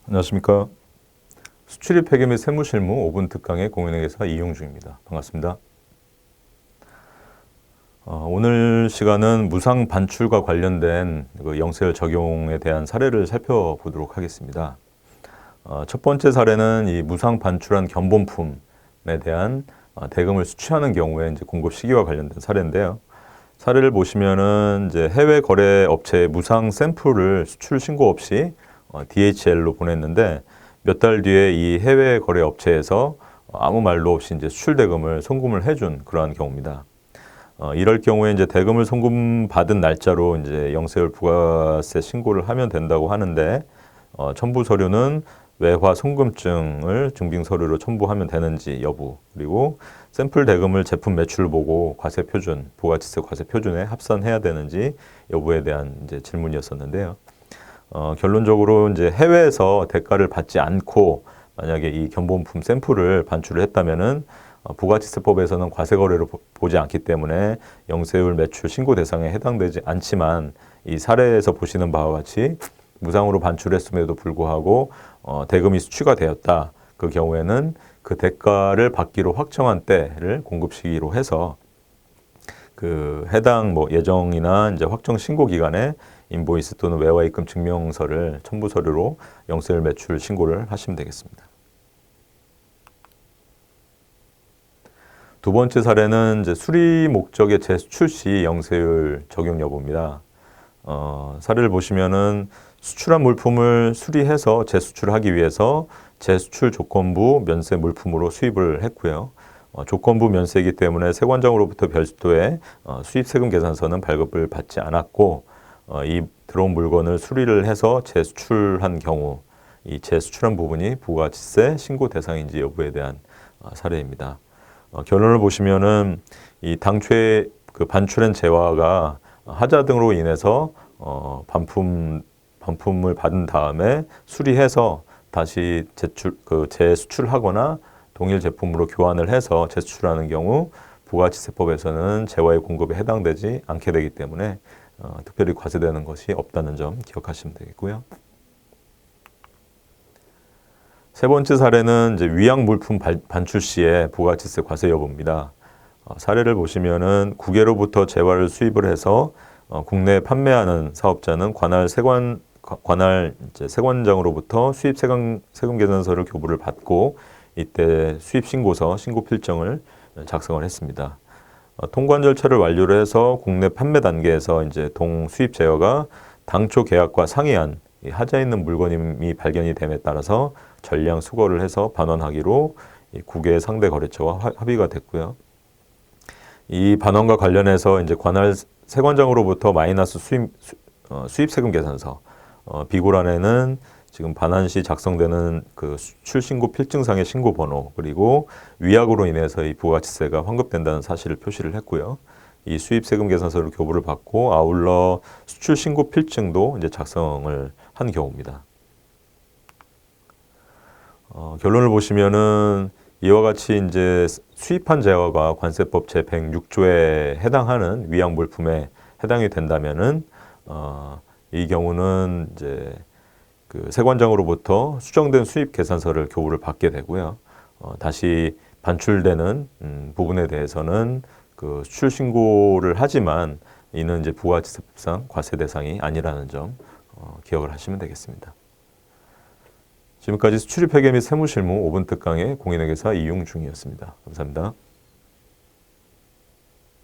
안녕하십니까. 수출입 회계 및 세무실무 5분 특강의 공인회계사 이용중입니다. 반갑습니다. 오늘 시간은 무상 반출과 관련된 그 영세율 적용에 대한 사례를 살펴보도록 하겠습니다. 첫 번째 사례는 이 무상 반출한 견본품에 대한 대금을 수취하는 경우에 이제 공급 시기와 관련된 사례인데요. 사례를 보시면은 이제 해외 거래 업체에 무상 샘플을 수출 신고 없이 DHL로 보냈는데 몇 달 뒤에 이 해외 거래 업체에서 아무 말도 없이 이제 수출 대금을 송금을 해준 그러한 경우입니다. 이럴 경우에 이제 대금을 송금 받은 날짜로 이제 영세율 부가세 신고를 하면 된다고 하는데 첨부 서류는 외화 송금증을 증빙 서류로 첨부하면 되는지 여부, 그리고 샘플 대금을 제품 매출 보고 과세 표준, 부가지세 과세 표준에 합산해야 되는지 여부에 대한 이제 질문이었었는데요. 결론적으로 이제 해외에서 대가를 받지 않고 만약에 이 견본품 샘플을 반출을 했다면은 부가지세법에서는 과세거래로 보지 않기 때문에 영세율 매출 신고 대상에 해당되지 않지만 이 사례에서 보시는 바와 같이 무상으로 반출했음에도 불구하고 대금이 수취가 되었다. 그 경우에는 그 대가를 받기로 확정한 때를 공급 시기로 해서 그 해당 뭐 예정이나 이제 확정 신고 기간에 인보이스 또는 외화 입금 증명서를 첨부 서류로 영세율 매출 신고를 하시면 되겠습니다. 두 번째 사례는 이제 수리 목적의 재수출 시 영세율 적용 여부입니다. 사례를 보시면은 수출한 물품을 수리해서 재수출하기 위해서 재수출 조건부 면세 물품으로 수입을 했고요. 조건부 면세이기 때문에 세관장으로부터 별도의 수입 세금 계산서는 발급을 받지 않았고 이 들어온 물건을 수리를 해서 재수출한 경우 이 재수출한 부분이 부가지세 신고 대상인지 여부에 대한 사례입니다. 결론을 보시면은 이 당초에 그 반출한 재화가 하자 등으로 인해서 반품을 받은 다음에 수리해서 다시 재수출하거나 동일 제품으로 교환을 해서 재수출하는 경우 부가지세법에서는 재화의 공급에 해당되지 않게 되기 때문에 특별히 과세되는 것이 없다는 점 기억하시면 되겠고요. 세 번째 사례는 이제 위약 물품 반출 시의 부가지세 과세 여부입니다. 사례를 보시면은 국외로부터 재화를 수입을 해서 국내에 판매하는 사업자는 관할 세관장으로부터 수입 세금 계산서를 교부를 받고 이때 수입 신고서 신고 필정을 작성을 했습니다. 통관 절차를 완료를 해서 국내 판매 단계에서 이제 동 수입 제어가 당초 계약과 상이한 하자 있는 물건이 발견이 됨에 따라서 전량 수거를 해서 반환하기로 국외 상대 거래처와 합의가 됐고요. 이 반환과 관련해서 이제 관할 세관장으로부터 마이너스 수입 세금 계산서 비고란에는 지금 반환 시 작성되는 그 수출 신고 필증상의 신고 번호, 그리고 위약으로 인해서 이 부가지세가 환급된다는 사실을 표시를 했고요. 이 수입 세금 계산서를 교부를 받고 아울러 수출 신고 필증도 이제 작성을 한 경우입니다. 결론을 보시면은 이와 같이 이제 수입한 재화가 관세법 제106조에 해당하는 위약 물품에 해당이 된다면은 이 경우는 이제 그 세관장으로부터 수정된 수입 계산서를 교부를 받게 되고요. 다시 반출되는 부분에 대해서는 그 수출 신고를 하지만 이는 이제 부가지세법상 과세 대상이 아니라는 점 기억을 하시면 되겠습니다. 지금까지 수출입 회계 및 세무실무 5분 특강의 공인회계사 이용중이었습니다. 감사합니다.